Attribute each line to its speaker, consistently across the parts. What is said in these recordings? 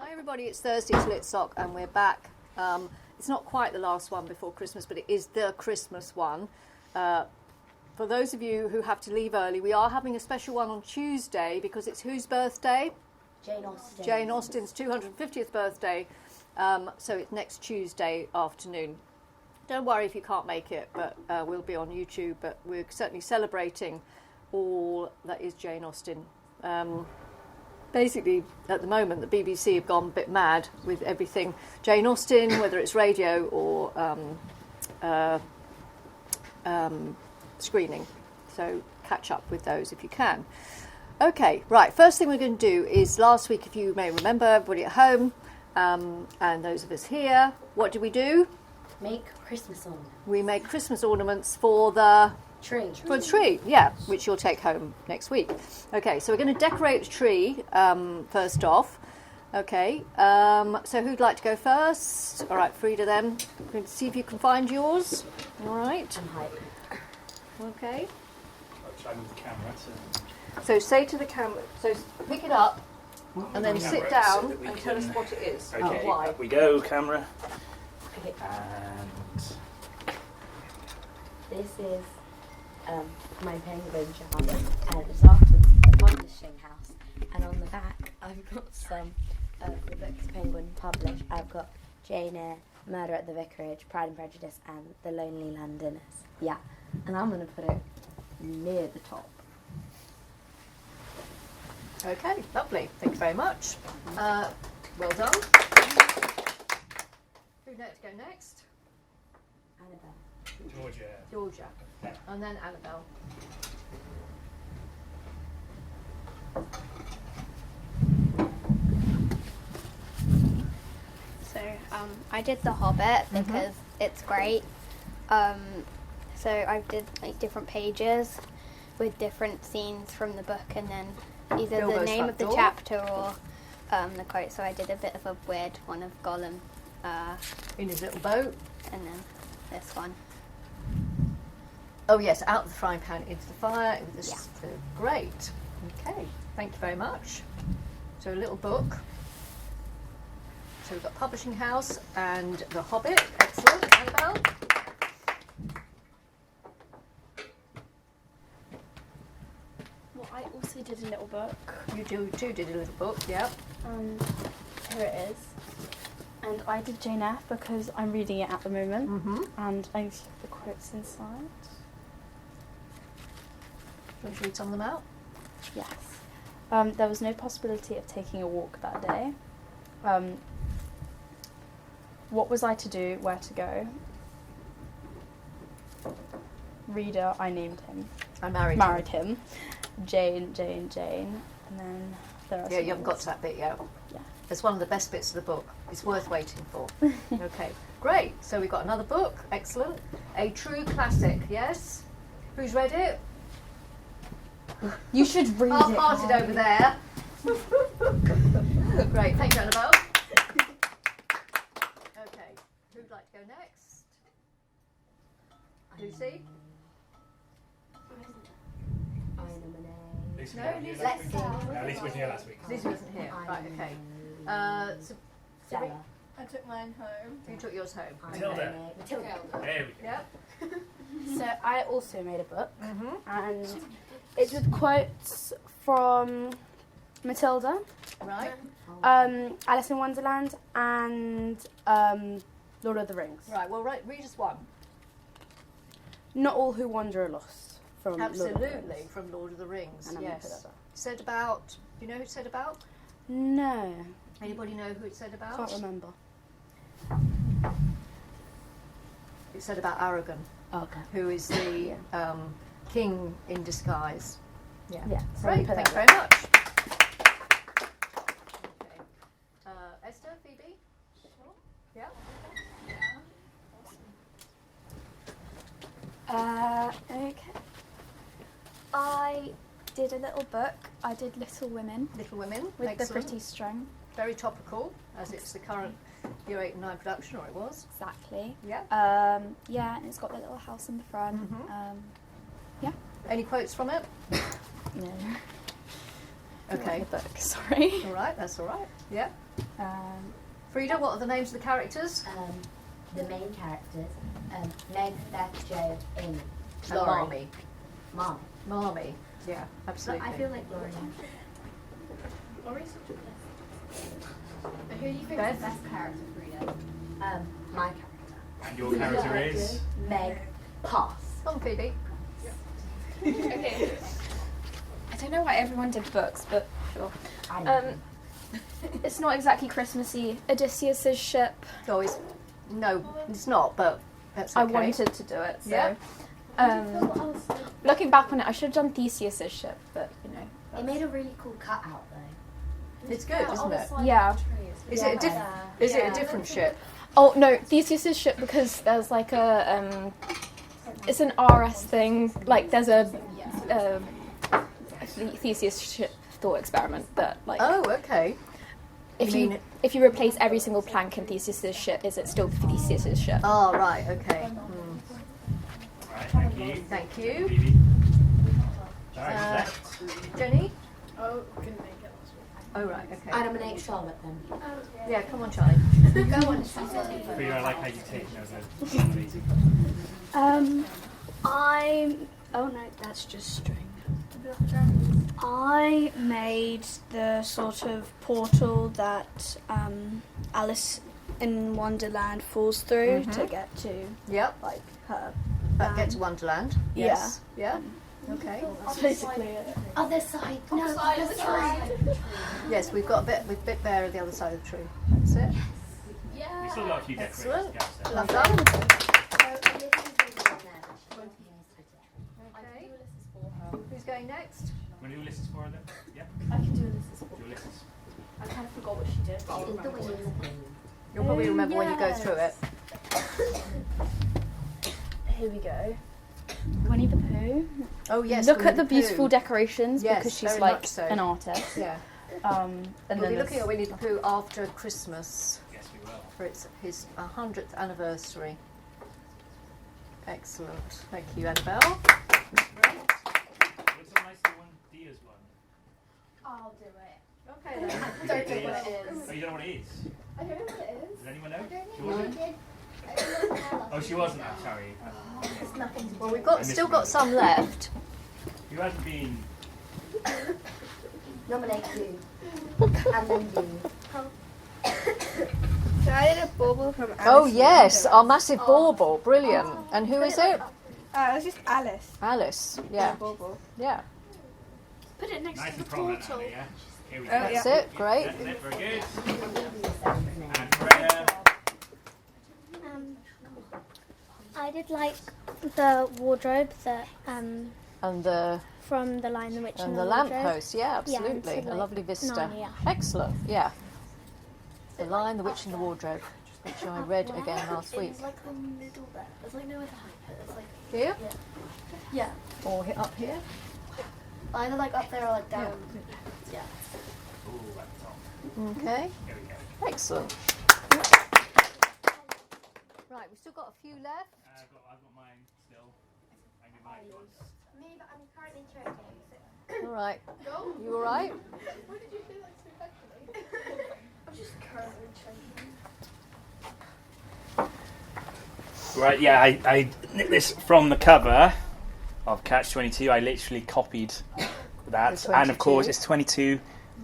Speaker 1: Hi everybody, it's Thursday, it's Litsoc, and we're back. It's not quite the last one before Christmas, but it is the Christmas one. For those of you who have to leave early, we are having a special one on Tuesday because it's whose birthday?
Speaker 2: Jane Austen.
Speaker 1: Jane Austen's 250th birthday, so it's next Tuesday afternoon. Don't worry if you can't make it, but we'll be on YouTube, but we're certainly celebrating all that is Jane Austen. Basically, at the moment, the BBC have gone a bit mad with everything Jane Austen, whether it's radio or screening. So catch up with those if you can. Okay, right, first thing we're going to do is, last week, if you may remember, everybody at home and those of us here, what did we do?
Speaker 2: Make Christmas ornaments.
Speaker 1: We made Christmas ornaments for the
Speaker 2: Tree.
Speaker 1: For the tree, yeah, which you'll take home next week. Okay, so we're going to decorate the tree first off. Okay, so who'd like to go first? All right, Frida then. Going to see if you can find yours. All right.
Speaker 2: And hype.
Speaker 1: Okay.
Speaker 3: I'll try with the camera.
Speaker 1: So say to the camera, so pick it up and then sit
Speaker 3: Camera,
Speaker 1: down
Speaker 3: so that we
Speaker 1: and tell us
Speaker 3: can-
Speaker 1: what it is
Speaker 3: Okay,
Speaker 1: and why.
Speaker 3: up we go, camera.
Speaker 2: Okay.
Speaker 3: And
Speaker 2: This is my penguin jar, and it's after the publishing house. And on the back, I've got some of the books Penguin published. I've got Jane Eyre, Murder at the Vicarage, Pride and Prejudice, and The Lonely Londoners. Yeah, and I'm going to put it near the top.
Speaker 1: Okay, lovely. Thank you very much. Well done. Who'd like to go next?
Speaker 2: Annabelle.
Speaker 1: Georgia. And then Annabelle.
Speaker 4: So I did The Hobbit because it's great. So I did like different pages with different scenes from the book, and then either the
Speaker 1: Bilbo's
Speaker 4: name
Speaker 1: front
Speaker 4: of the
Speaker 1: door.
Speaker 4: chapter or the quote. So I did a bit of a weird one of Gollum,
Speaker 1: In his little boat.
Speaker 4: and then this one.
Speaker 1: Oh yes, out of the frying pan into the fire. This
Speaker 4: Yeah.
Speaker 1: is great. Okay, thank you very much. So a little book. So we've got Publishing House and The Hobbit. Excellent. Annabelle?
Speaker 5: Well, I also did a little book.
Speaker 1: You too did a little book, yeah.
Speaker 5: Here it is. And I did Jane Eyre because I'm reading it at the moment.
Speaker 1: Mm-hmm.
Speaker 5: And I have the quotes inside.
Speaker 1: Want to read some of them out?
Speaker 5: Yes. There was no possibility of taking a walk that day. What was I to do? Where to go? Reader, I named him.
Speaker 1: I married
Speaker 5: Him. Jane. And then there are
Speaker 1: Yeah,
Speaker 5: some
Speaker 1: you haven't got
Speaker 5: others.
Speaker 1: to that bit yet.
Speaker 5: Yeah.
Speaker 1: It's one of the best bits of the book. It's worth waiting for. Okay, great. So we've got another book. Excellent. A true classic, yes? Who's read it?
Speaker 5: You should read it.
Speaker 1: Half-hearted over there. Great, thank you, Annabelle. Okay, who'd like to go next? Lucy?
Speaker 2: I nominate.
Speaker 3: Lisa
Speaker 1: No,
Speaker 3: wasn't here
Speaker 1: Lisa-
Speaker 3: last week.
Speaker 2: Let's
Speaker 3: No, Lisa wasn't here last week.
Speaker 1: Lucy wasn't here. Right, okay. So
Speaker 2: Stella.
Speaker 6: I took mine home.
Speaker 1: you took yours home.
Speaker 2: I
Speaker 3: Matilda.
Speaker 2: nominate Matilda.
Speaker 3: There we go.
Speaker 1: Yep.
Speaker 5: So I also made a book,
Speaker 1: Mm-hmm.
Speaker 5: and it's with quotes from Matilda,
Speaker 1: Right.
Speaker 5: Alice in Wonderland, and Lord of the Rings.
Speaker 1: Right, well, read us one.
Speaker 5: Not all who wander are lost. From Lord of the
Speaker 1: Absolutely,
Speaker 5: Rings.
Speaker 1: from Lord of the Rings.
Speaker 5: And I'm gonna put
Speaker 1: Yes.
Speaker 5: that down.
Speaker 1: Said about, do you know who it said about?
Speaker 5: No,
Speaker 1: Anybody know who it said about?
Speaker 5: can't remember.
Speaker 1: It said about Aragon,
Speaker 5: Okay.
Speaker 1: who is the king in disguise. Yeah.
Speaker 5: Yeah. so
Speaker 1: Great,
Speaker 5: put
Speaker 1: thank you
Speaker 5: that
Speaker 1: very much. Okay. Esther, Phoebe? Yeah?
Speaker 4: Okay. I did a little book. I did Little Women
Speaker 1: Little Women.
Speaker 4: with
Speaker 1: Excellent.
Speaker 4: the pretty string.
Speaker 1: Very topical, as it's the current Year 8 and 9 production, or it was.
Speaker 4: Exactly.
Speaker 1: Yeah.
Speaker 4: Yeah, and it's got the little house in the front.
Speaker 1: Mhm.
Speaker 4: Yeah.
Speaker 1: Any quotes from it?
Speaker 4: No.
Speaker 1: Okay.
Speaker 5: The book. Sorry.
Speaker 1: All right, that's all right. Yeah.
Speaker 5: Um,
Speaker 1: Frida, what are the names of the characters?
Speaker 2: The main characters, Meg, Beth, Jo, Amy.
Speaker 1: And
Speaker 2: Laurie.
Speaker 1: Marmy.
Speaker 2: Mom.
Speaker 1: Marmy. Yeah,
Speaker 2: But
Speaker 1: absolutely.
Speaker 2: I feel like Laurie.
Speaker 6: Laurie's such a best. Who do you think
Speaker 1: Beth?
Speaker 6: is the best character, Frida?
Speaker 2: My character.
Speaker 3: And your character is?
Speaker 2: Meg. Pass.
Speaker 1: Come on, Phoebe.
Speaker 6: Okay.
Speaker 5: I don't know why everyone did books, but sure.
Speaker 2: I know.
Speaker 5: It's not exactly Christmassy. Odysseus's ship.
Speaker 1: Always. No, it's not, but that's okay.
Speaker 5: I wanted to do it. So.
Speaker 1: Yeah.
Speaker 5: Looking back on it, I should have done Theseus's ship, but you know.
Speaker 2: It made a really cool cutout though.
Speaker 1: It's good, isn't it?
Speaker 5: Yeah.
Speaker 1: Is it a different ship?
Speaker 5: Oh no, Theseus's ship, because there's like a it's an RS thing. Like there's a Theseus ship thought experiment that like.
Speaker 1: Oh, okay.
Speaker 5: If
Speaker 1: You
Speaker 5: you
Speaker 1: mean-
Speaker 5: if you replace every single plank in Theseus's ship, is it still Theseus's ship?
Speaker 1: Oh, right, okay.
Speaker 3: Right, thank you.
Speaker 1: Thank you.
Speaker 3: Phoebe. Alright, who's left?
Speaker 1: Jenny?
Speaker 6: Oh, couldn't make it last week.
Speaker 1: Oh, right, okay.
Speaker 2: I nominate Charlotte then.
Speaker 1: Yeah, come on, Charlie.
Speaker 6: Go on,
Speaker 3: Frida, I like how you take those. Amazing.
Speaker 7: Oh no, that's just string. I made the sort of portal that Alice in Wonderland falls through to get to
Speaker 1: Yep.
Speaker 7: like her.
Speaker 1: Get to Wonderland.
Speaker 7: Yeah.
Speaker 1: Yes. Yeah. Okay.
Speaker 7: That's basically it.
Speaker 2: Other side. No, other side.
Speaker 1: Yes, we've got a bit there at the other side of the tree. That's it.
Speaker 3: We still got a few decorations.
Speaker 1: Excellent.
Speaker 3: gaps there.
Speaker 1: Love that. Okay. Who's going next?
Speaker 3: Want to do Ulysses for her then? Yeah?
Speaker 5: I can do this.
Speaker 3: Do Ulysses.
Speaker 5: I kind of forgot what she did, but I'll remember.
Speaker 1: You'll probably remember when you go through it.
Speaker 5: Here we go. Winnie the Pooh.
Speaker 1: Oh yes.
Speaker 5: Look
Speaker 1: Winnie
Speaker 5: at the
Speaker 1: Pooh.
Speaker 5: beautiful decorations
Speaker 1: Yes,
Speaker 5: because she's
Speaker 1: very
Speaker 5: like
Speaker 1: much so.
Speaker 5: an artist.
Speaker 1: Yeah.
Speaker 5: And
Speaker 1: We'll
Speaker 5: then
Speaker 1: be looking
Speaker 5: there's-
Speaker 1: at Winnie the Pooh after Christmas
Speaker 3: Yes, we will.
Speaker 1: for his 100th anniversary. Excellent. Thank you, Annabelle.
Speaker 3: What's a nice one? Dia's one.
Speaker 6: I'll do it.
Speaker 1: Okay then.
Speaker 3: You
Speaker 6: Don't
Speaker 3: do
Speaker 6: know what
Speaker 3: Dia's?
Speaker 6: it is.
Speaker 3: Oh, you don't know what it is?
Speaker 6: I don't know what it is.
Speaker 3: Does anyone know? She wasn't? Oh, she wasn't. I'm sorry.
Speaker 6: It's nothing to
Speaker 1: Well,
Speaker 6: do
Speaker 1: we've
Speaker 6: with
Speaker 1: still got some left.
Speaker 3: Who hasn't been?
Speaker 2: Nominate you. And then you.
Speaker 7: So I did a bauble from Alice.
Speaker 1: Oh yes, our massive bauble, brilliant. And who is it?
Speaker 7: It was just Alice.
Speaker 1: Alice. Yeah,
Speaker 7: Bauble.
Speaker 1: yeah.
Speaker 7: Put it next
Speaker 3: Nice
Speaker 7: to
Speaker 3: and
Speaker 7: the
Speaker 3: prominent,
Speaker 7: portal.
Speaker 3: Annie, yeah? Here we go.
Speaker 1: That's it. Great.
Speaker 3: That's it, very good. And Freya.
Speaker 4: I did like the wardrobe that
Speaker 1: And the
Speaker 4: from The Lion, the Witch
Speaker 1: and
Speaker 4: and
Speaker 1: the
Speaker 4: the Wardrobe.
Speaker 1: lamppost. Yeah, absolutely.
Speaker 4: it's
Speaker 1: A
Speaker 4: like
Speaker 1: lovely vista.
Speaker 4: Narnia.
Speaker 1: Excellent. Yeah. The Lion, the Witch, and the Wardrobe, which I read again last week.
Speaker 6: It's like the middle there. There's like no other height. It's like
Speaker 1: Here
Speaker 6: yeah,
Speaker 1: or up here?
Speaker 6: either like up there or like down. Yeah.
Speaker 3: Ooh, at the top.
Speaker 1: Okay.
Speaker 3: Here we go.
Speaker 1: Excellent. Right, we've still got a few left.
Speaker 3: I've got mine still. I can do mine if you want.
Speaker 6: Me, but I'm currently training.
Speaker 1: All right. You all right?
Speaker 6: Why did you say that so casually? I'm just currently training.
Speaker 3: Right, yeah, I nicked this from the cover of Catch 22. I literally copied that.
Speaker 1: The
Speaker 3: And of
Speaker 1: 22.
Speaker 3: course, it's 22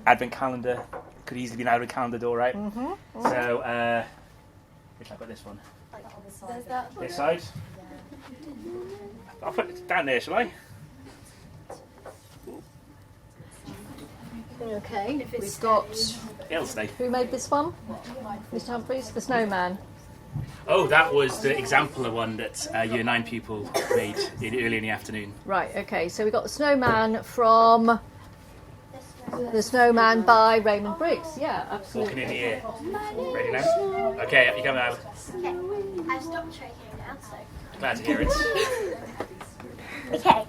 Speaker 3: advent calendar. Could easily be an advent calendar door, right?
Speaker 1: Mm-hmm.
Speaker 3: So, which I got this one.
Speaker 6: There's that.
Speaker 3: This side. I'll put it down there, shall I?
Speaker 1: Okay. We've got.
Speaker 3: It'll stay.
Speaker 1: Who made this one? Mr. Humphries, the snowman.
Speaker 3: Oh, that was the exemplar one that Year 9 pupil made early in the afternoon.
Speaker 1: Right. Okay. So we got the snowman from The Snowman by Raymond Briggs. Yeah,
Speaker 3: Walking
Speaker 1: absolutely.
Speaker 3: in the air. Ready now? Okay, you come out.
Speaker 6: Okay, I've stopped training now, so.
Speaker 3: Glad to hear it.
Speaker 4: Okay,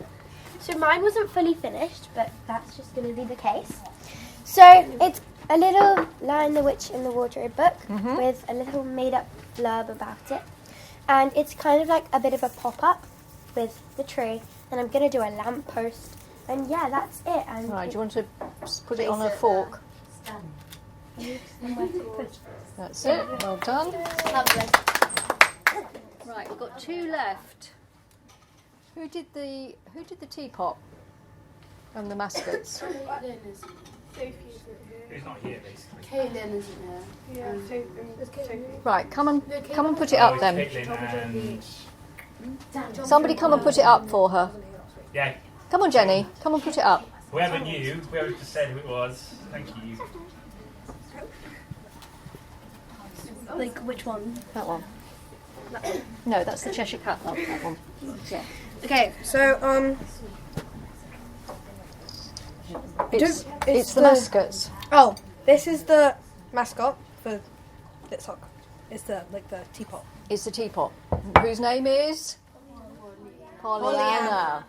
Speaker 4: so mine wasn't fully finished, but that's just going to be the case. So it's a little Lion, the Witch and the Wardrobe book with a little made-up blurb about it. And it's kind of like a bit of a pop-up with the tree. And I'm going to do a lamppost And yeah, that's it. And
Speaker 1: Right, do you want to put it on a fork? That's it. Well done.
Speaker 4: lovely.
Speaker 1: Right, we've got 2 left. Who did the teapot and the mascots?
Speaker 3: Who's not here, basically?
Speaker 6: Kaylin isn't here.
Speaker 1: Right, come and put it up then.
Speaker 3: Caitlin and...
Speaker 1: Somebody come and put it up for her.
Speaker 3: Yeah,
Speaker 1: Come on, Jenny. Come and put it up.
Speaker 3: whoever just said who it was, thank you.
Speaker 7: Like which one?
Speaker 1: That one. No, that's the Cheshire Cat. Oh, that one. Yeah.
Speaker 8: Okay, so
Speaker 1: It's the mascots.
Speaker 8: oh, this is the mascot for Litsoc. It's the teapot.
Speaker 1: It's the teapot. Whose name is? Pollyanna.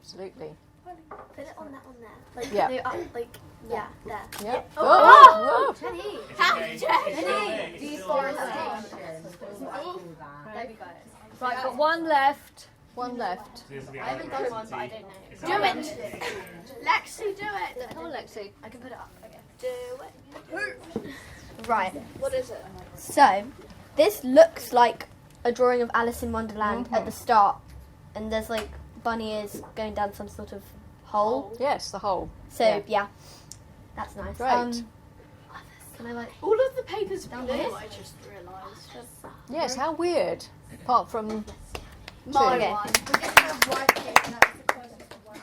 Speaker 1: Absolutely.
Speaker 4: Put it on that one there. Like,
Speaker 1: Yeah.
Speaker 4: no, like, yeah, there.
Speaker 1: Yep.
Speaker 4: Oh,
Speaker 1: Oh,
Speaker 4: Jenny!
Speaker 6: Deforestation.
Speaker 4: There we go.
Speaker 1: right, got one left. One left.
Speaker 3: I
Speaker 6: haven't done one, but I don't know.
Speaker 4: Do it! Lexi, do it!
Speaker 1: Come on, Lexi.
Speaker 4: I can put it up. Okay. Do it.
Speaker 7: Right.
Speaker 6: What is it?
Speaker 7: So, this looks like a drawing of Alice in Wonderland at the start, and there's like bunny ears going down some sort of hole.
Speaker 1: Yes, the whole.
Speaker 7: So yeah, that's nice.
Speaker 1: Great.
Speaker 7: Can I like?
Speaker 6: All of the papers blue,
Speaker 4: here?
Speaker 6: I just realised.
Speaker 1: Yes, how weird. Apart from
Speaker 6: My
Speaker 7: Okay.
Speaker 6: one.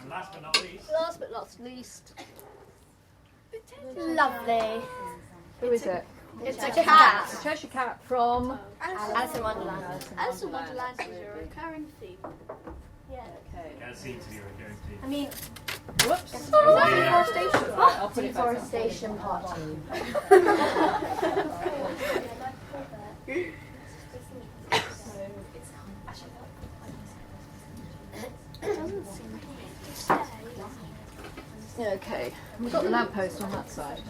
Speaker 3: And last but not least,
Speaker 1: last but not least.
Speaker 4: Lovely.
Speaker 1: Who is it?
Speaker 6: It's a cat.
Speaker 1: The Cheshire Cat from.
Speaker 4: Alice in Wonderland.
Speaker 6: Alice in Wonderland is a recurring theme.
Speaker 3: that seems to be a recurring theme.
Speaker 4: I mean,
Speaker 1: Whoops.
Speaker 6: Deforestation.
Speaker 1: I'll put it back.
Speaker 4: deforestation part 2.
Speaker 1: Okay, we've got the lamppost on that side.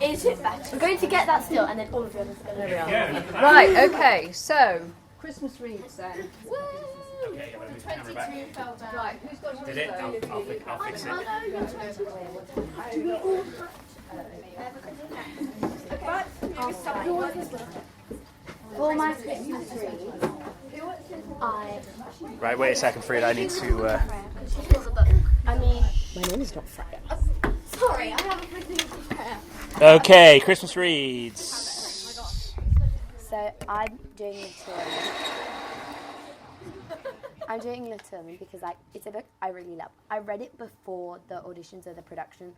Speaker 4: Is it better? We're going to get that still, and then all of the others are going to.
Speaker 1: There we are.
Speaker 3: Yeah, look at that.
Speaker 1: Right, okay, so Christmas wreaths then.
Speaker 3: Okay, I'm going to move the camera back.
Speaker 6: Fell down.
Speaker 1: Right, who's got
Speaker 3: Did it? I'll fix it.
Speaker 6: Oh no, you're 22.
Speaker 4: For my Christmas tree, I
Speaker 3: Right, wait a second, Frida. I need to...
Speaker 4: I mean,
Speaker 7: My name is not Freya.
Speaker 4: sorry, I have a pretty
Speaker 3: Okay, Christmas reads.
Speaker 2: So I'm doing Little. I'm doing Little because it's a book I really love. I read it before the auditions or the production,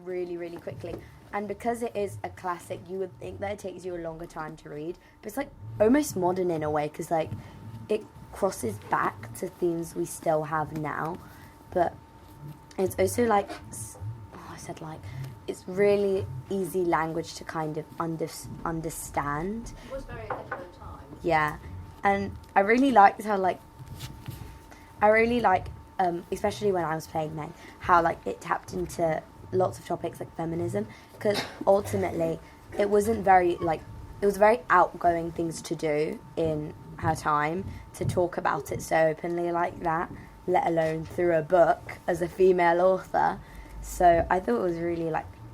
Speaker 2: really, really quickly. And because it is a classic, you would think that it takes you a longer time to read. But it's almost modern in a way because it crosses back to themes we still have now. But it's also it's really easy language to kind of understand.
Speaker 6: It was very ahead of the time.
Speaker 2: Yeah, and I really liked how especially when I was playing Meg, how it tapped into lots of topics like feminism, because ultimately it wasn't very it was very outgoing things to do in her time to talk about it so openly like that, let alone through a book as a female author. So I thought it was really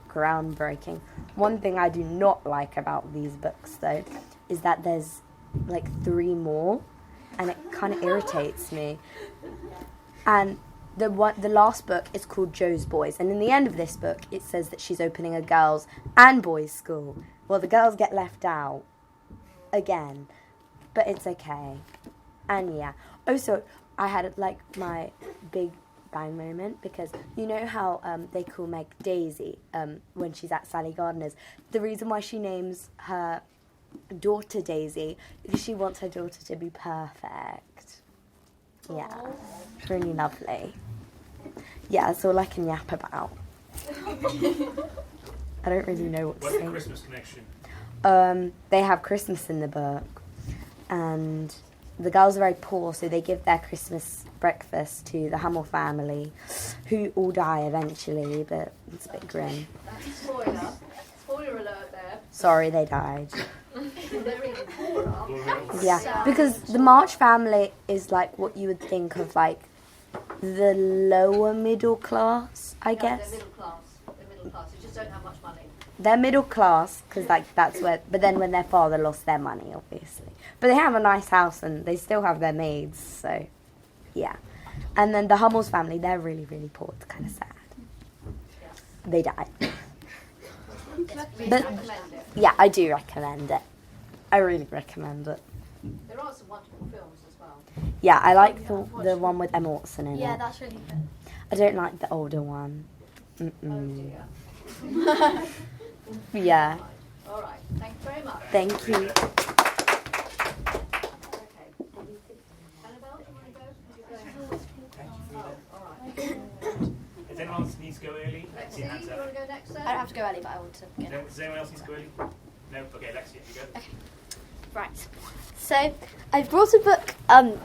Speaker 2: groundbreaking. One thing I do not like about these books though is that there's 3 more, and it kind of irritates me. And the last book is called Jo's Boys, and in the end of this book it says that she's opening a girls' and boys' school. Well, the girls get left out again, but it's okay. And yeah, also I had my big bang moment because you know how they call Meg Daisy when she's at Sally Gardner's. The reason why she names her daughter Daisy because she wants her daughter to be perfect. Yeah, it's really lovely. Yeah, that's all I can yap about. I don't really know what to
Speaker 3: What's the
Speaker 2: say.
Speaker 3: Christmas connection?
Speaker 2: They have Christmas in the book, and the girls are very poor, so they give their Christmas breakfast to the Hummel family, who all die eventually, but it's a bit grim.
Speaker 6: Spoiler alert there.
Speaker 2: Sorry, they died.
Speaker 6: They're really poor
Speaker 2: Yeah, because the March family is like what you would think of like the lower middle class, I guess.
Speaker 1: They're middle class. They just don't have much money.
Speaker 2: They're middle class because like that's where. But then when their father lost their money, obviously. But they have a nice house and they still have their maids. So, yeah. And then the Hummels family, they're really, really poor. It's kind of sad. They die. But yeah, I do recommend it. I really recommend it.
Speaker 1: There are some wonderful films as well.
Speaker 2: Yeah, I like the one with Emma Watson in
Speaker 4: Yeah,
Speaker 2: it.
Speaker 4: that's really good.
Speaker 2: I don't like the older one.
Speaker 1: Oh
Speaker 2: Mm-mm.
Speaker 1: dear.
Speaker 2: Yeah,
Speaker 1: All right. Thank you very much.
Speaker 2: thank you.
Speaker 1: Okay. Annabelle, do you want to go? All right.
Speaker 3: Does anyone else need to go early?
Speaker 1: Lexi, do you want to go next then?
Speaker 4: I don't have to go early, but I want to.
Speaker 3: Does anyone else need to go early? No? Okay, Lexi, you go.
Speaker 4: Right. So I brought a book.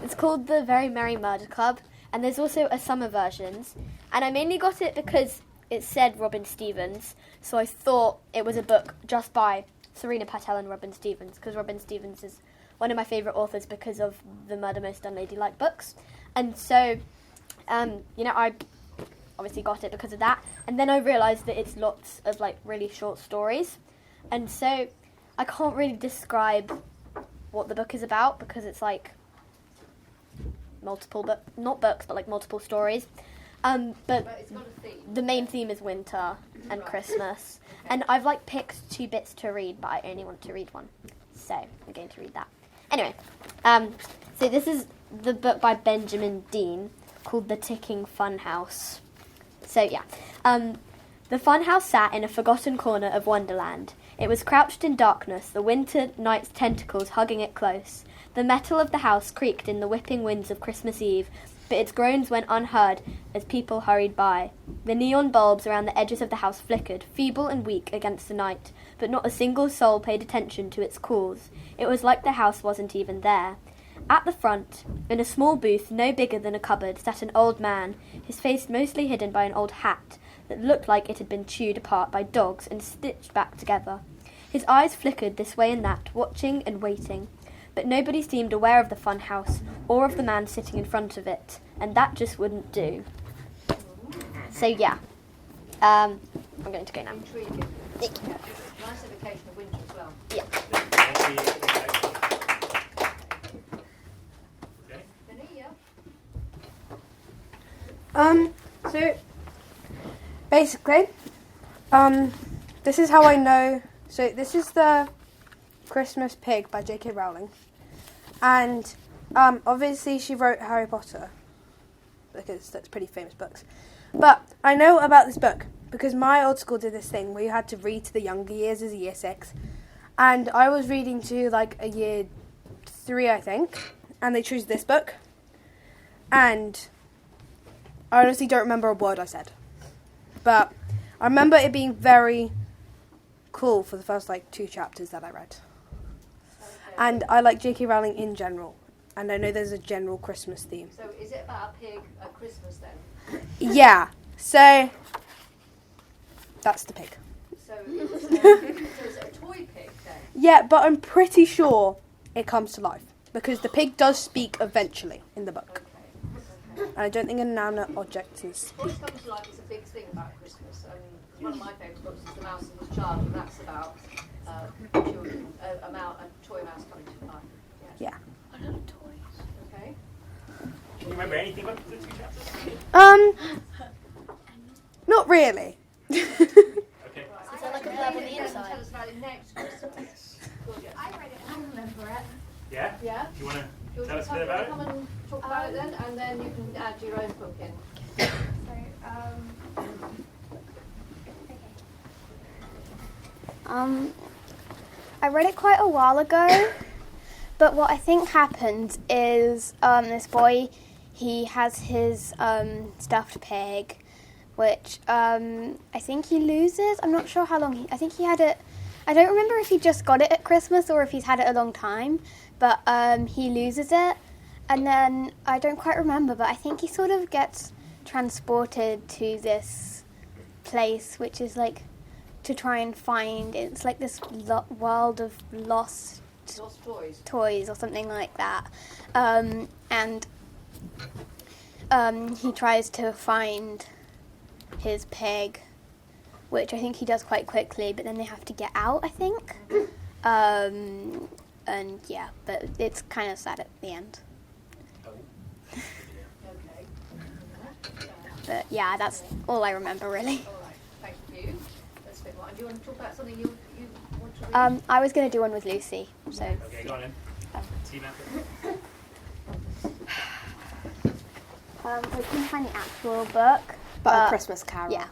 Speaker 4: It's called The Very Merry Murder Club, and there's also a summer versions. And I mainly got it because it said Robin Stevens, so I thought it was a book just by Serena Patel and Robin Stevens, because Robin Stevens is one of my favourite authors because of the Murder Most Unladylike books. And so, I obviously got it because of that. And then I realised that it's lots of like really short stories, and so I can't really describe what the book is about because it's like multiple not books, but like multiple stories. But
Speaker 1: It's got a theme.
Speaker 4: the main theme is winter and Christmas. And I've like picked 2 bits to read, but I only want to read one. So I'm going to read that. Anyway, so this is the book by Benjamin Dean called The Ticking Funhouse. So yeah, the funhouse sat in a forgotten corner of Wonderland. It was crouched in darkness, the winter night's tentacles hugging it close. The metal of the house creaked in the whipping winds of Christmas Eve, but its groans went unheard as people hurried by. The neon bulbs around the edges of the house flickered, feeble and weak against the night, but not a single soul paid attention to its calls. It was like the house wasn't even there. At the front, in a small booth no bigger than a cupboard, sat an old man, his face mostly hidden by an old hat that looked like it had been chewed apart by dogs and stitched back together. His eyes flickered this way and that, watching and waiting. But nobody seemed aware of the fun house or of the man sitting in front of it, and that just wouldn't do. So yeah, I'm going to go now.
Speaker 1: Intriguing. Yeah. Nice evocation of winter as well.
Speaker 4: Yeah.
Speaker 1: Vinny, yeah?
Speaker 8: So basically, this is how I know. So this is the Christmas Pig by J.K. Rowling, and obviously she wrote Harry Potter because that's pretty famous books. But I know about this book because my old school did this thing where you had to read to the younger years as a year 6, and I was reading to like a year 3, I think, and they chose this book, and I honestly don't remember a word I said, but I remember it being very cool for the first like 2 chapters that I read.
Speaker 1: Okay.
Speaker 8: And I like J.K. Rowling in general, and I know there's a general Christmas theme.
Speaker 1: So is it about a pig at Christmas then?
Speaker 8: Yeah, so that's the pig.
Speaker 1: So it's a toy pig then?
Speaker 8: Yeah, but I'm pretty sure it comes to life because the pig does speak eventually in the book.
Speaker 1: Okay.
Speaker 8: And I don't think an inanimate object is.
Speaker 1: Toys Come to Life is a big thing about Christmas. One of my favourite books is The Mouse and the Child, and that's about children, a toy mouse coming to life.
Speaker 8: Yeah.
Speaker 1: Okay.
Speaker 3: Do you remember anything about the 2 chapters?
Speaker 8: Not really.
Speaker 3: Okay.
Speaker 1: Right.
Speaker 4: Is there like a blurb on the
Speaker 1: Tell
Speaker 4: inside?
Speaker 1: us about it next Christmas. Gorgeous.
Speaker 6: I read it. I remember it.
Speaker 3: Yeah?
Speaker 1: Yeah?
Speaker 3: Do you want
Speaker 1: Do you
Speaker 3: to tell us a
Speaker 1: want
Speaker 3: bit
Speaker 1: to
Speaker 3: about it?
Speaker 1: come and talk about it then, and then you can add your own book in.
Speaker 6: So,
Speaker 4: I read it quite a while ago, but what I think happened is this boy, he has his stuffed pig, which I think he loses. I'm not sure how long. I think he had it. I don't remember if he just got it at Christmas or if he's had it a long time, but he loses it, and then I don't quite remember, but I think he sort of gets transported to this place, which is like to try and find. It's like this world of lost
Speaker 1: Lost toys.
Speaker 4: toys or something like that. And he tries to find his pig, which I think he does quite quickly, but then they have to get out, I think. And yeah, but it's kind of sad at the end.
Speaker 1: Okay.
Speaker 4: But yeah, that's all I remember really.
Speaker 1: All right. Thank you. That's a bit more. And do you want to talk about something you want to read?
Speaker 4: I was going to do one with Lucy, so
Speaker 3: Okay, go on then. Team effort.
Speaker 4: I couldn't find the actual book.
Speaker 2: But A Christmas Carol.
Speaker 4: Yeah.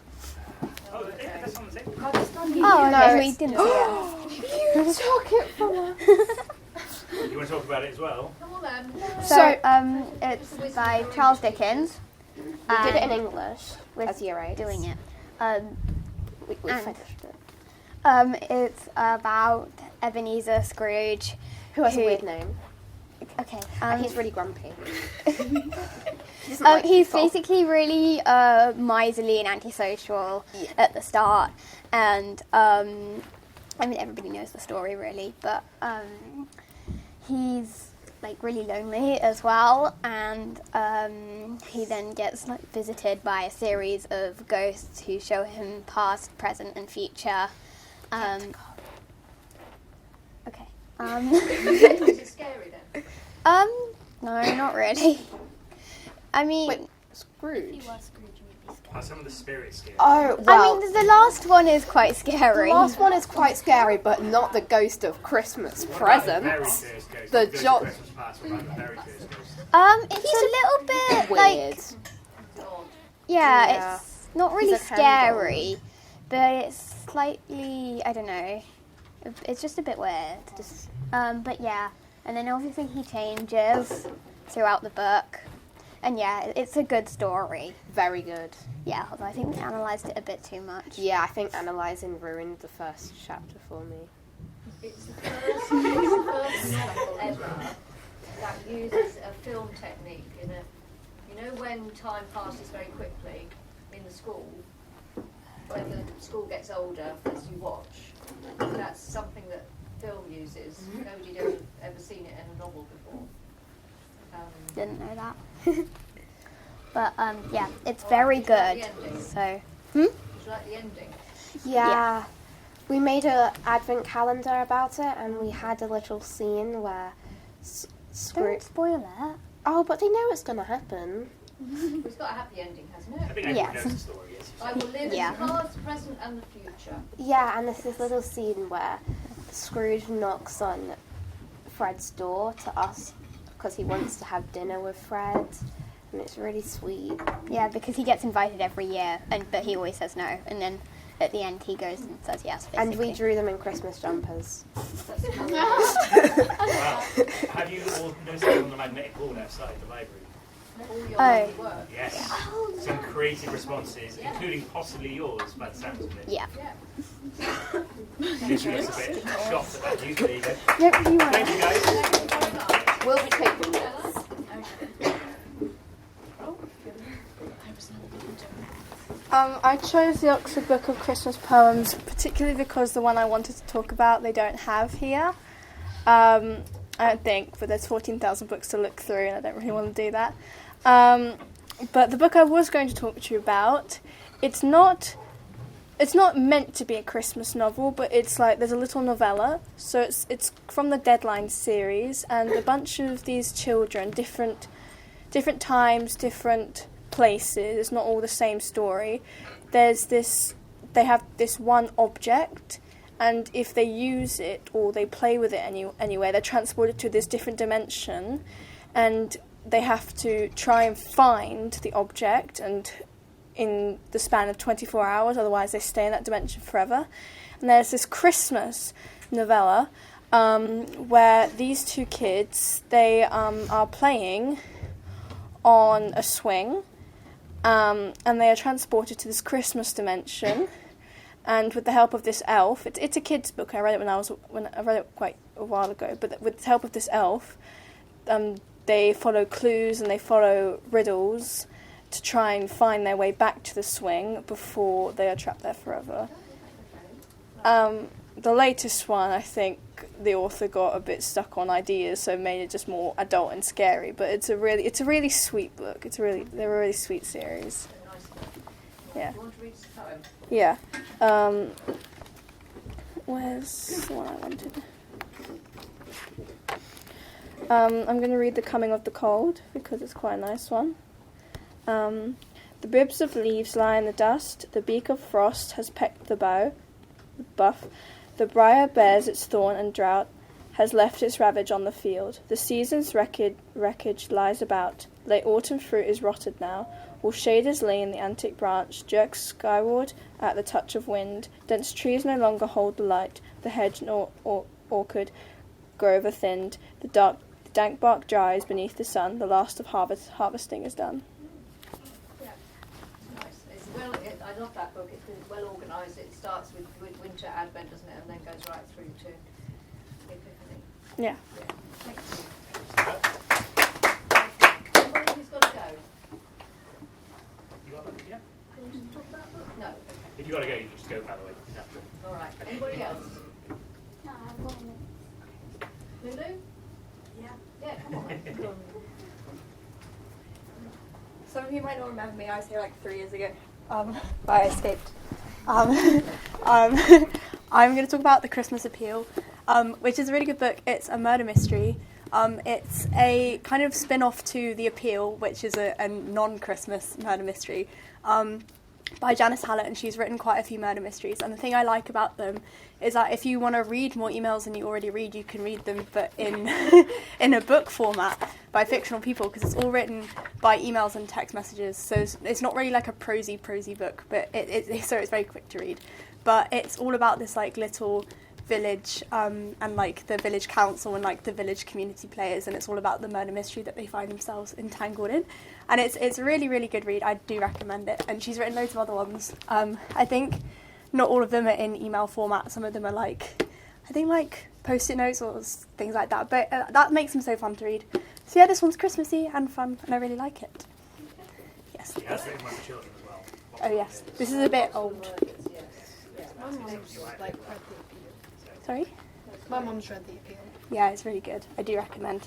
Speaker 3: Oh, yeah, that's on the table.
Speaker 4: Oh no, we didn't see it.
Speaker 7: You took it from us.
Speaker 3: You want to talk about it as well?
Speaker 1: Come on then.
Speaker 4: So it's by Charles Dickens.
Speaker 2: We did it in
Speaker 4: and
Speaker 2: English
Speaker 4: we're
Speaker 2: as year 8.
Speaker 4: doing it.
Speaker 2: We
Speaker 4: and-
Speaker 2: finished it.
Speaker 4: It's about Ebenezer Scrooge,
Speaker 2: Who has a weird name.
Speaker 4: Okay.
Speaker 2: And he's really grumpy.
Speaker 4: He's basically really miserly and antisocial at the start, and I mean everybody knows the story really, but he's like really lonely as well, and he then gets like visited by a series of ghosts who show him past, present, and future. Okay.
Speaker 1: Is it scary then?
Speaker 4: No, not really. I mean.
Speaker 2: Wait, Scrooge?
Speaker 3: Are some of the spirits scary?
Speaker 2: Oh,
Speaker 4: I
Speaker 2: well,
Speaker 4: mean, the last one is quite scary.
Speaker 2: the last one is quite scary, but not the ghost of Christmas presents. The
Speaker 3: Christmas past, what about the very first ghost?
Speaker 4: It's a little bit
Speaker 2: Weird.
Speaker 4: like,
Speaker 2: Yeah.
Speaker 4: yeah, it's not really
Speaker 2: He's a cannibal.
Speaker 4: scary, but it's slightly, I don't know, it's just a bit weird. But yeah, and then obviously he changes throughout the book, and yeah, it's a good story.
Speaker 2: Very good.
Speaker 4: Yeah, although I think we analysed it a bit too much.
Speaker 2: Yeah, I think analysing ruined the first chapter for me.
Speaker 1: It's the first novel ever that uses a film technique in a. You know when time passes very quickly in the school, when the school gets older as you watch, that's something that film uses. Nobody'd ever seen it in a novel before.
Speaker 4: Didn't know that. But yeah, it's very
Speaker 1: Did you like
Speaker 4: good.
Speaker 1: the ending?
Speaker 4: So,
Speaker 1: Did you like the ending?
Speaker 2: Yeah. We made an advent calendar about it, and we had a little scene where
Speaker 4: don't
Speaker 2: Scrooge.
Speaker 4: spoil it.
Speaker 2: Oh, but they know it's going to happen.
Speaker 1: It's got a happy ending, hasn't
Speaker 3: I
Speaker 1: it?
Speaker 3: think everyone
Speaker 4: Yes.
Speaker 3: knows the story, yes.
Speaker 1: I will live
Speaker 4: Yeah.
Speaker 1: in the past, present, and the future.
Speaker 2: Yeah, and there's this little scene where Scrooge knocks on Fred's door to ask because he wants to have dinner with Fred, and it's really sweet.
Speaker 4: Yeah, because he gets invited every year, but he always says no, and then at the end he goes and says yes. Basically.
Speaker 2: And we drew them in Christmas jumpers.
Speaker 3: Wow. Have you all noticed on the magnetic board outside the library?
Speaker 1: All your
Speaker 4: Oh.
Speaker 1: lovely work.
Speaker 3: Yes. Some creative responses, including possibly yours, by the sounds of it.
Speaker 4: Yeah.
Speaker 3: Lucy looks a bit shocked at that news, but there you go.
Speaker 4: Yep, you want
Speaker 3: Thank you, guys.
Speaker 1: Thank you very much.
Speaker 2: We'll be taking this.
Speaker 8: I chose the Oxford Book of Christmas Poems particularly because the one I wanted to talk about they don't have here. I don't think, but there's 14,000 books to look through and I don't really want to do that. But the book I was going to talk to you about, it's not meant to be a Christmas novel, but it's like there's a little novella. So it's from the Deadline series, and a bunch of these children, different times, different places. It's not all the same story. They have this one object, and if they use it or they play with it anyway, they're transported to this different dimension, and they have to try and find the object and in the span of 24 hours, otherwise they stay in that dimension forever. And there's this Christmas novella where these two kids, they are playing on a swing, and they are transported to this Christmas dimension, and with the help of this elf, it's a kid's book. I read it quite a while ago, but with the help of this elf, they follow clues and they follow riddles to try and find their way back to the swing before they are trapped there forever.
Speaker 7: the latest one, I think the author got a bit stuck on ideas, so made it just more adult and scary. But it's a really sweet book. They're a really sweet series. Yeah.
Speaker 1: You want to read this poem?
Speaker 7: Yeah. Where's the one I wanted? I'm going to read The Coming of the Cold because it's quite a nice one. The ribs of leaves lie in the dust. The beak of frost has pecked the buff. The briar bears its thorn, and drought has left its ravage on the field. The season's wreckage lies about. Late autumn fruit is rotted now. All shade is lean, the antique branch jerks skyward at the touch of wind. Dense trees no longer hold the light. The hedge nor orchard grove are thinned. The dank bark dries beneath the sun. The last of harvesting is done.
Speaker 1: I love that book. It's well organised. It starts with winter advent, doesn't it, and then goes right through to Epiphany.
Speaker 7: Yeah.
Speaker 1: Thank you. Anybody who's got to go?
Speaker 3: You got that? Yeah.
Speaker 1: Do you want to talk about a book? No. Okay.
Speaker 3: If you got to go, you just go, by the way. You have to.
Speaker 1: All right. Anybody else?
Speaker 4: No, I've got it.
Speaker 1: Lulu?
Speaker 4: Yeah.
Speaker 1: Yeah, come on.
Speaker 9: Some of you might not remember me. I was here like 3 years ago, but I escaped. I'm going to talk about The Christmas Appeal, which is a really good book. It's a murder mystery. It's a kind of spin-off to The Appeal, which is a non-Christmas murder mystery, by Janice Hallett, and she's written quite a few murder mysteries. And the thing I like about them is that if you want to read more emails than you already read, you can read them, but in in a book format by fictional people, because it's all written by emails and text messages. So it's not really like a prosy book, but it's very quick to read. But it's all about this like little village and like the village council and like the village community players, and it's all about the murder mystery that they find themselves entangled in. And it's a really, really good read. I do recommend it. And she's written loads of other ones. I think not all of them are in email format. Some of them are like, I think like post-it notes or things like that. But that makes them so fun to read. So yeah, this one's Christmassy and fun, and I really like it. Yes.
Speaker 3: It has written one for children as well.
Speaker 9: Oh yes, this is a bit old.
Speaker 6: My mum's like read The Appeal.
Speaker 9: Sorry?
Speaker 6: My mum's read The Appeal.
Speaker 9: Yeah, it's really good. I do recommend.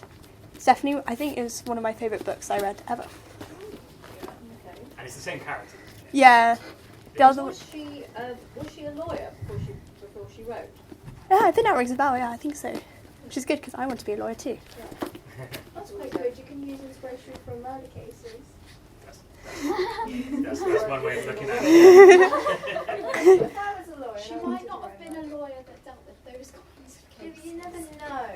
Speaker 9: Stephanie, I think it was one of my favourite books I read ever.
Speaker 3: And it's the same character, isn't it?
Speaker 9: Yeah. The other
Speaker 1: Was she a lawyer before she wrote?
Speaker 9: Yeah, I think that rings a bell, yeah, I think so. Which is good because I want to be a lawyer too.
Speaker 4: That's quite good. You can use inspiration from murder cases.
Speaker 3: That's one way of looking at it.
Speaker 4: If I was a lawyer,
Speaker 6: She might not have been a lawyer that dealt with those kinds of cases.
Speaker 4: You never know.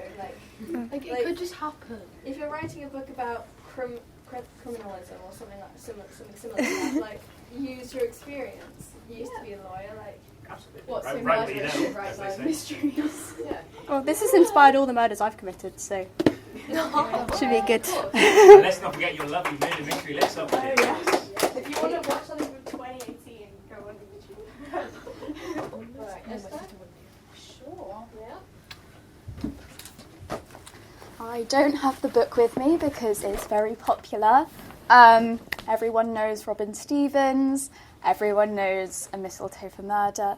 Speaker 6: Like it could just happen.
Speaker 4: If you're writing a book about criminalism or something similar to that, like use your experience. You used to be a lawyer, like.
Speaker 3: Absolutely.
Speaker 4: What, so
Speaker 3: Rightly
Speaker 4: murder
Speaker 3: you know,
Speaker 4: right
Speaker 3: as they
Speaker 4: now,
Speaker 3: say.
Speaker 4: mysteries. Yeah.
Speaker 9: Well, this has inspired all the murders I've committed, so should be good.
Speaker 3: And let's not forget your lovely murder mystery Litsoc.
Speaker 4: If you want to watch something from 2018, go on YouTube. Right, Esther? Sure. Yeah.
Speaker 5: I don't have the book with me because it's very popular. Everyone knows Robin Stevens. Everyone knows A Mistletoe for Murder.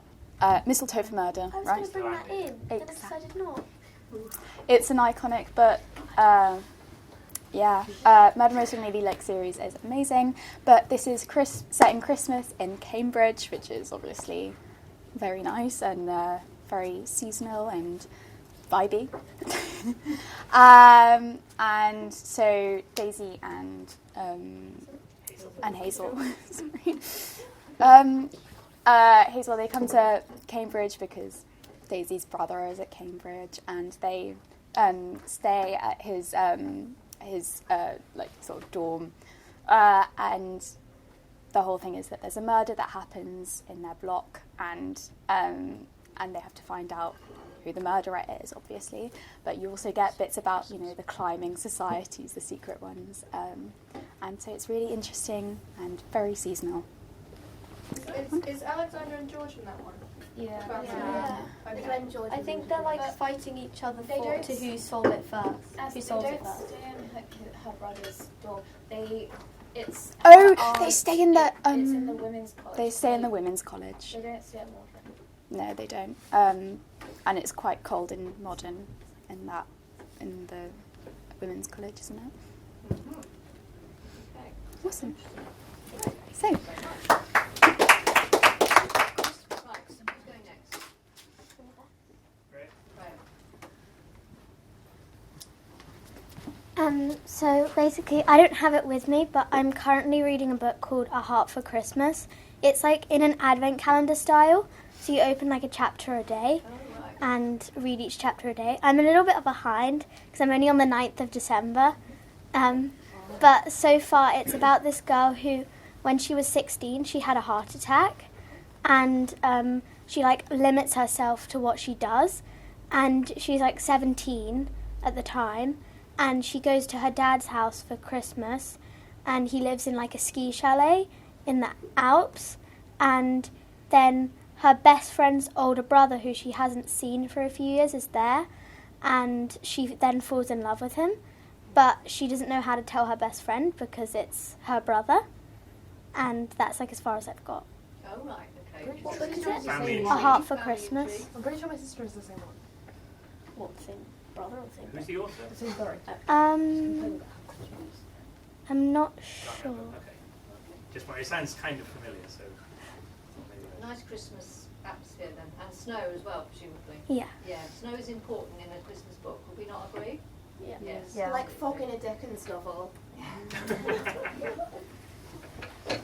Speaker 5: Mistletoe for Murder,
Speaker 4: I was
Speaker 5: right?
Speaker 4: going to bring that in, but I
Speaker 5: Exactly.
Speaker 4: decided not.
Speaker 5: It's an iconic book. Murder Most Lady Lake series is amazing. But this is set in Christmas in Cambridge, which is obviously very nice and very seasonal and vibey. And so Daisy and Hazel. Sorry. Hazel, they come to Cambridge because Daisy's brother is at Cambridge, and they stay at his like sort of dorm, and the whole thing is that there's a murder that happens in their block, and they have to find out who the murderer is, obviously, but you also get bits about, you know, the climbing societies, the secret ones, and so it's really interesting and very seasonal.
Speaker 4: Is Alexander and George in that one?
Speaker 2: Yeah.
Speaker 4: Okay.
Speaker 2: I think they're like fighting each other
Speaker 4: They
Speaker 2: for
Speaker 4: don't
Speaker 2: to who solve it first. Who solves it first?
Speaker 6: Stay in her brother's door. It's
Speaker 5: Oh, they stay in the
Speaker 6: it's in the women's college.
Speaker 5: they stay in the women's college.
Speaker 6: They don't stay at Morton.
Speaker 5: No, they don't. And it's quite cold and modern in the women's college, isn't it?
Speaker 1: Mm-hmm. Okay.
Speaker 5: Awesome. So,
Speaker 1: Right, so who's going next? Right.
Speaker 4: So basically, I don't have it with me, but I'm currently reading a book called A Heart for Christmas. It's like in an advent calendar style, so you open like a chapter a day and read each chapter a day. I'm a little bit behind because I'm only on the 9th of December. But so far, it's about this girl who, when she was 16, she had a heart attack, and she like limits herself to what she does, and she's like 17 at the time, and she goes to her dad's house for Christmas, and he lives in like a ski chalet in the Alps, and then her best friend's older brother, who she hasn't seen for a few years, is there, and she then falls in love with him, but she doesn't know how to tell her best friend because it's her brother, and that's like as far as I've got.
Speaker 1: Oh, right, okay.
Speaker 6: What book is it?
Speaker 3: Family
Speaker 4: A Heart for
Speaker 1: Family
Speaker 4: Christmas.
Speaker 1: Tree.
Speaker 6: I'm pretty sure my sister is the same one.
Speaker 4: What, the same brother or the same
Speaker 3: Who's the author?
Speaker 6: The same story.
Speaker 4: I'm not sure.
Speaker 3: Okay. Just it sounds kind of familiar, so.
Speaker 1: Nice Christmas atmosphere then, and snow as well, presumably.
Speaker 4: Yeah.
Speaker 1: Yeah, snow is important in a Christmas book. Would we not agree?
Speaker 4: Yeah.
Speaker 1: Yes.
Speaker 2: Yeah. Like fog in a Dickens novel.
Speaker 1: Thank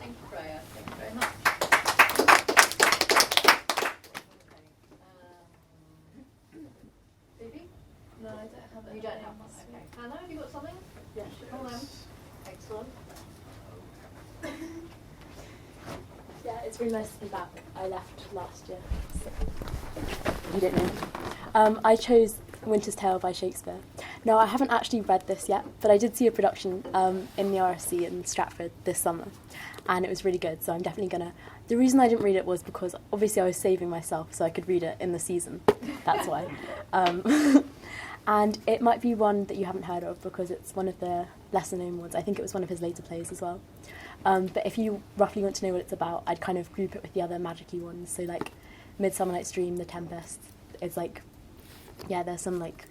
Speaker 1: you, Freya. Thank you very much. Phoebe?
Speaker 6: No, I don't have it.
Speaker 1: You don't have one. Okay. Hannah, have you got something?
Speaker 6: Yeah.
Speaker 1: Hold on. Excellent.
Speaker 9: Yeah, it's really nice to be back. I left last year. So. You don't know. I chose Winter's Tale by Shakespeare. Now, I haven't actually read this yet, but I did see a production in the RSC in Stratford this summer, and it was really good, so I'm definitely going to... The reason I didn't read it was because, obviously, I was saving myself so I could read it in the season. That's why. And it might be one that you haven't heard of because it's one of the lesser-known ones. I think it was one of his later plays as well. But if you roughly want to know what it's about, I'd kind of group it with the other magic-y ones. So, like, Midsummer Night's Dream, The Tempest. It's like, yeah, there's some, like,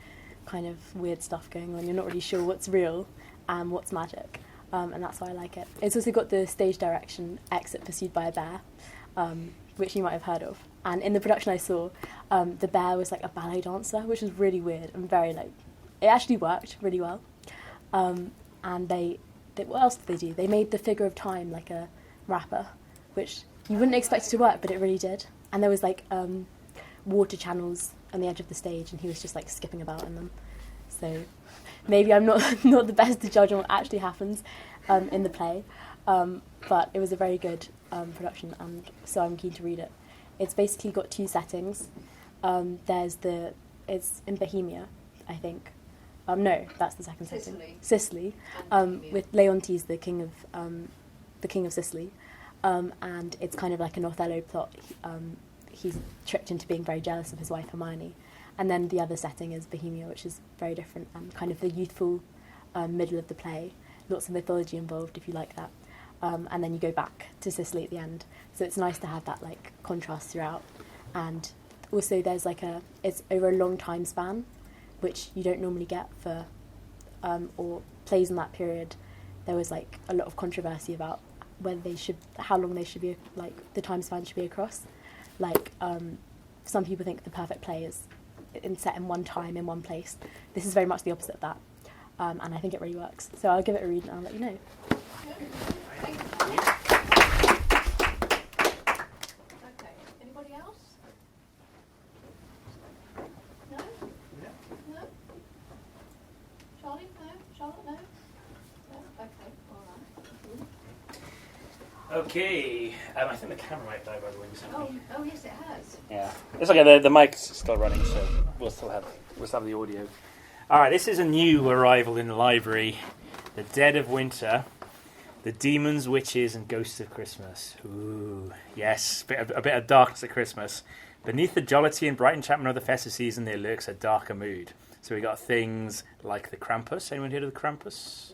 Speaker 9: kind of weird stuff going on. You're not really sure what's real and what's magic. And that's why I like it. It's also got the stage direction, Exit Pursued by a Bear, which you might have heard of. And in the production I saw, the bear was like a ballet dancer, which was really weird and very, like, it actually worked really well. And they what else did they do? They made the figure of time like a rapper, which you wouldn't expect it to work, but it really did. And there was like water channels on the edge of the stage, and he was just like skipping about in them. So maybe I'm not not the best to judge on what actually happens in the play, but it was a very good production, and so I'm keen to read it. It's basically got two settings. It's in Bohemia, I think. No, that's the second setting. Sicily, with Leontes, the king of Sicily, and it's kind of like an Othello plot. He's tricked into being very jealous of his wife Hermione, and then the other setting is Bohemia, which is very different and kind of the youthful middle of the play. Lots of mythology involved, if you like that, and then you go back to Sicily at the end. So it's nice to have that like contrast throughout, and also there's like it's over a long time span, which you don't normally get for or plays in that period. There was like a lot of controversy about whether how long they should be, like the time span should be across. Like some people think the perfect play is set in one time in one place. This is very much the opposite of that, and I think it really works. So I'll give it a read and I'll let you know.
Speaker 1: Okay. Anybody else? No? No? Charlie? No? Charlotte? No? No? Okay. All right.
Speaker 3: Okay. I think the camera might die by the way.
Speaker 1: Oh, yes, it has.
Speaker 3: Yeah. It's okay. The mic's still running, so we'll still have the audio. All right. This is a new arrival in the library. The Dead of Winter. The Demons, Witches, and Ghosts of Christmas. Ooh, yes, a bit of darkness at Christmas. Beneath the jollity and bright enchantment of the festive season, there lurks a darker mood. So we got things like the Krampus. Anyone heard of the Krampus?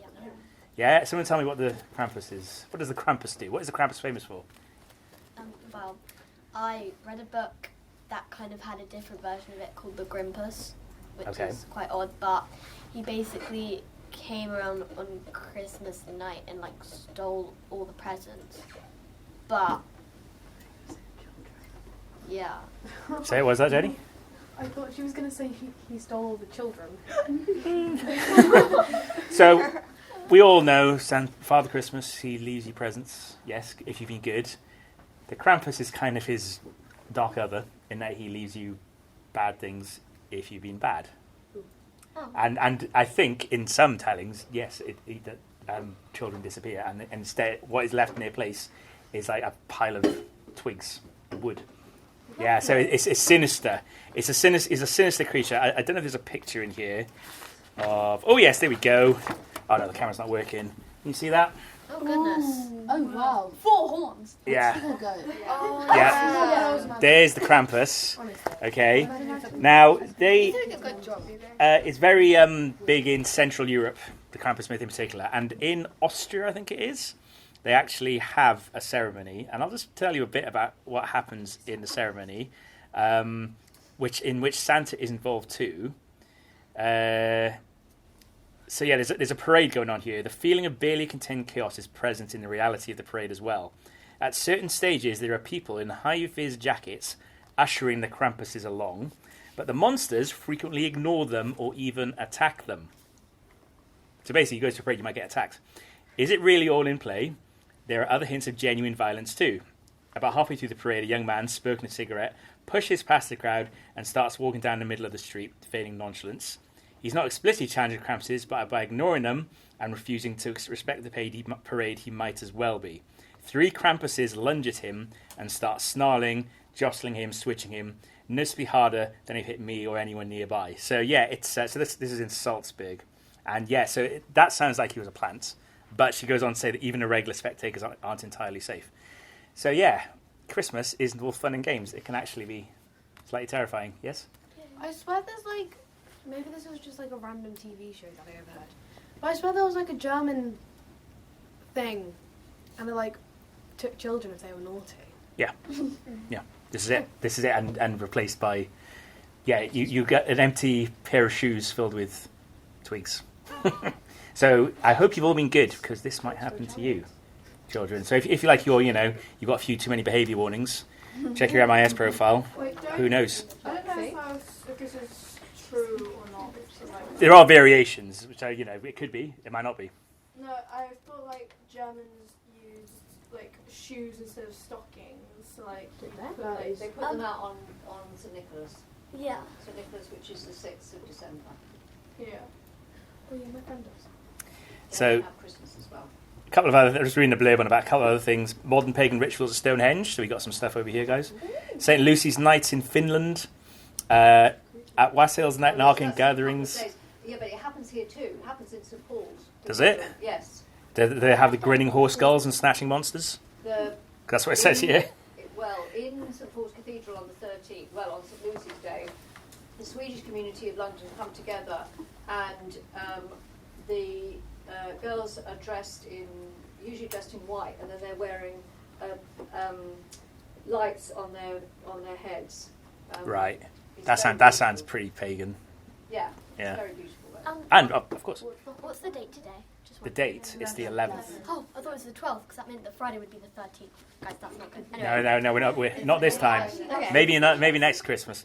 Speaker 3: Yeah, someone tell me what the Krampus is. What does the Krampus do? What is the Krampus famous for?
Speaker 2: Well,
Speaker 10: I read a book that kind of had a different version of it called The Grimpus, which is quite odd, but he basically came around on Christmas night and like stole all the presents. But yeah.
Speaker 3: Say what was that, Jenny?
Speaker 6: I thought she was going to say he stole all the children.
Speaker 3: So we all know Father Christmas, he leaves you presents, yes, if you've been good. The Krampus is kind of his dark other in that he leaves you bad things if you've been bad.
Speaker 10: Oh.
Speaker 3: And I think in some tellings, yes, children disappear, and instead what is left in their place is like a pile of twigs, wood. Yeah, so it's sinister. It's a sinister creature. I don't know if there's a picture in here of. Oh yes, there we go. Oh no, the camera's not working. Can you see that?
Speaker 10: Oh goodness.
Speaker 6: Oh wow. 4 horns.
Speaker 3: Yeah.
Speaker 10: Oh,
Speaker 3: Yeah. There's the Krampus. Okay. Now they.
Speaker 6: You did a good job, you
Speaker 3: It's very big in Central Europe, the Krampus myth in particular, and in Austria, I think it is. They actually have a ceremony, and I'll just tell you a bit about what happens in the ceremony, in which Santa is involved too. So yeah, there's a parade going on here. The feeling of barely contained chaos is present in the reality of the parade as well. At certain stages, there are people in high-vis jackets ushering the Krampuses along, but the monsters frequently ignore them or even attack them. So basically, you go to a parade, you might get attacked. Is it really all in play? There are other hints of genuine violence too. About halfway through the parade, a young man, smoking a cigarette, pushes past the crowd and starts walking down the middle of the street, feigning nonchalance. He's not explicitly challenging the Krampuses, but by ignoring them and refusing to respect the parade, he might as well be. 3 Krampuses lunge at him and start snarling, jostling him, switching him, noticeably harder than if it hit me or anyone nearby. So yeah, it's so this is in Salzburg, and yeah, so that sounds like he was a plant. But she goes on to say that even the regular spectators aren't entirely safe. So yeah, Christmas isn't all fun and games. It can actually be slightly terrifying. Yes?
Speaker 9: I swear there's like, maybe this was just like a random TV show that I overheard. But I swear there was like a German thing, and they like took children if they were naughty.
Speaker 3: Yeah. Yeah. This is it, and replaced by, yeah, you get an empty pair of shoes filled with twigs. So I hope you've all been good, because this might happen to you, children. So if you like you've got a few too many behaviour warnings, check your MIS profile.
Speaker 6: Wait,
Speaker 3: Who knows?
Speaker 6: I don't know if this is true or not.
Speaker 3: There are variations, which it could be, it might not be.
Speaker 6: No, I thought like Germans use like shoes instead of stockings. Like
Speaker 1: They put them out on St. Nicholas.
Speaker 10: Yeah.
Speaker 1: St. Nicholas, which is the 6th of December.
Speaker 6: yeah.
Speaker 9: Oh yeah, my friend does.
Speaker 3: So-
Speaker 1: They have Christmas as well.
Speaker 3: A couple of other, just reading a blurb on about a couple of other things. Modern pagan rituals at Stonehenge, so we got some stuff over here, guys. St. Lucy's Nights in Finland. At Wassail's Night Narking gatherings.
Speaker 1: Yeah, but it happens here too. It happens in St. Paul's.
Speaker 3: Does it?
Speaker 1: Yes.
Speaker 3: Do they have the grinning horse skulls and snatching monsters? That's what it says here.
Speaker 1: Well, in St. Paul's Cathedral on the 13th, on St. Lucy's Day, the Swedish community of London come together, and the girls are usually dressed in white, and then they're wearing lights on their heads.
Speaker 3: Right.
Speaker 1: It's
Speaker 3: That
Speaker 1: very
Speaker 3: sounds
Speaker 1: beautiful.
Speaker 3: pretty pagan.
Speaker 1: Yeah.
Speaker 3: Yeah.
Speaker 1: It's very beautiful. Though.
Speaker 3: And of course,
Speaker 10: What's the date today? Just
Speaker 3: the
Speaker 10: wondering.
Speaker 3: date is the 11th.
Speaker 10: Oh, I thought it was the 12th, because that meant that Friday would be the 13th. Guys, that's not good. Anyway.
Speaker 3: No, we're not this time.
Speaker 10: Okay.
Speaker 3: Maybe next Christmas.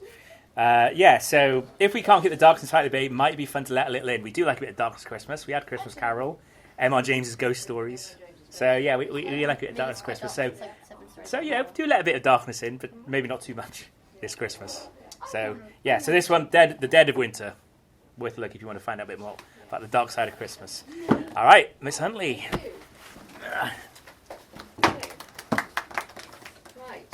Speaker 3: So if we can't get the darkness inside the bay, it might be fun to let a little in. We do like a bit of darkness Christmas. We had Christmas Carol, M.R. James's Ghost Stories. So yeah, we like a bit of darkness Christmas. So yeah, do let a bit of darkness in, but maybe not too much this Christmas. So yeah, so this one, the Dead of Winter, worth a look if you want to find out a bit more about the dark side of Christmas. All right, Miss Huntley.
Speaker 1: Right.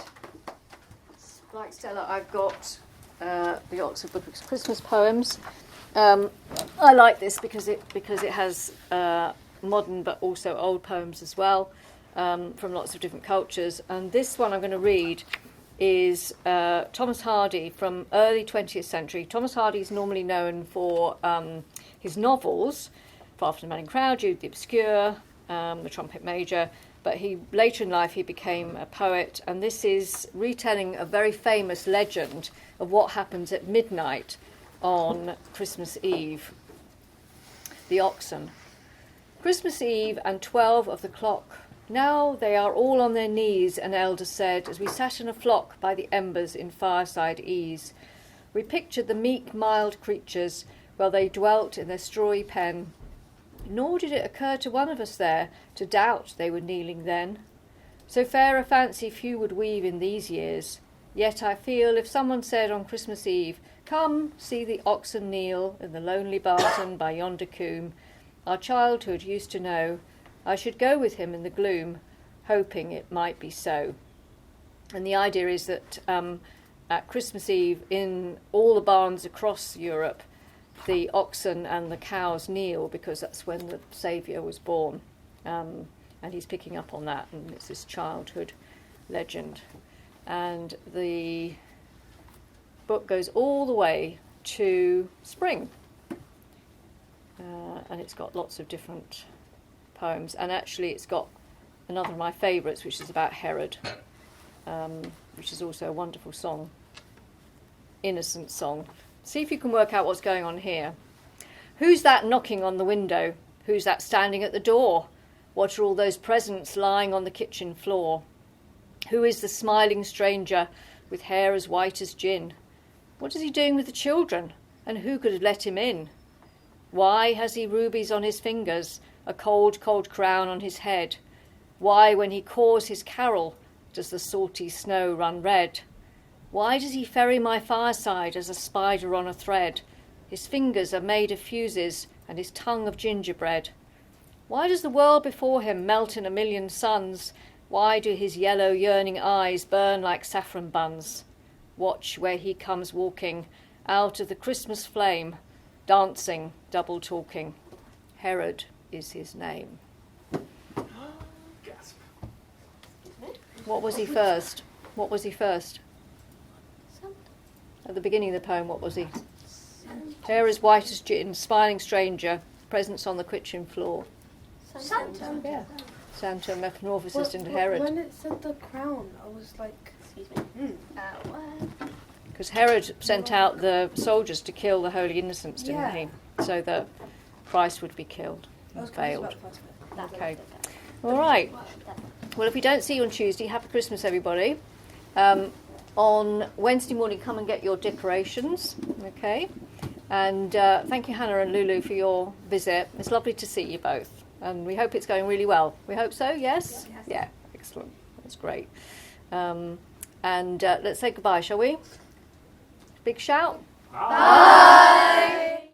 Speaker 1: Like Stella, I've got the Oxford Book of Christmas Poems. I like this because it has modern but also old poems as well, from lots of different cultures. And this one I'm going to read is Thomas Hardy from early 20th century. Thomas Hardy is normally known for his novels, Far from the Madding Crowd, Jude the Obscure, The Trumpet Major, but later in life he became a poet, and this is retelling a very famous legend of what happens at midnight on Christmas Eve. The oxen. Christmas Eve and 12 of the clock. Now they are all on their knees, an elder said, as we sat in a flock by the embers in fireside ease. We pictured the meek, mild creatures while they dwelt in their strawy pen. Nor did it occur to one of us there to doubt they were kneeling then. So fair a fancy few would weave in these years. Yet I feel if someone said on Christmas Eve, "Come, see the oxen kneel in the lonely barton by yonder coombe our childhood used to know," I should go with him in the gloom, hoping it might be so. And the idea is that at Christmas Eve, in all the barns across Europe, the oxen and the cows kneel because that's when the Saviour was born. And he's picking up on that, and it's this childhood legend. And the book goes all the way to spring. And it's got lots of different poems. And actually it's got another of my favourites, which is about Herod, which is also a wonderful song. Innocent song. See if you can work out what's going on here. Who's that knocking on the window? Who's that standing at the door? What are all those presents lying on the kitchen floor? Who is the smiling stranger with hair as white as gin? What is he doing with the children? And who could have let him in? Why has he rubies on his fingers, a cold, cold crown on his head? Why, when he caws his carol, does the salty snow run red? Why does he ferry my fireside as a spider on a thread? His fingers are made of fuses and his tongue of gingerbread. Why does the world before him melt in a million suns? Why do his yellow yearning eyes burn like saffron buns? Watch where he comes walking out of the Christmas flame, dancing, double talking. Herod is his name. What was he first? What was he first? At the beginning of the poem, what was he? Hair as white as gin, smiling stranger, presents on the kitchen floor.
Speaker 6: Santa.
Speaker 1: Yeah. Santa, metamorphosis into Herod.
Speaker 8: When it said the crown, I was like,
Speaker 10: Excuse me.
Speaker 1: Because Herod sent out the soldiers to kill the holy innocents, didn't
Speaker 8: Yeah.
Speaker 1: he? So that Christ would be killed. He was veiled. Okay. All right. Well, if we don't see you on Tuesday, happy Christmas, everybody. On Wednesday morning, come and get your decorations, okay? And thank you, Hannah and Lulu, for your visit. It's lovely to see you both. And we hope it's going really well. We hope so, yes? Yeah, excellent. That's great. And let's say goodbye, shall we? Big shout.
Speaker 6: Bye.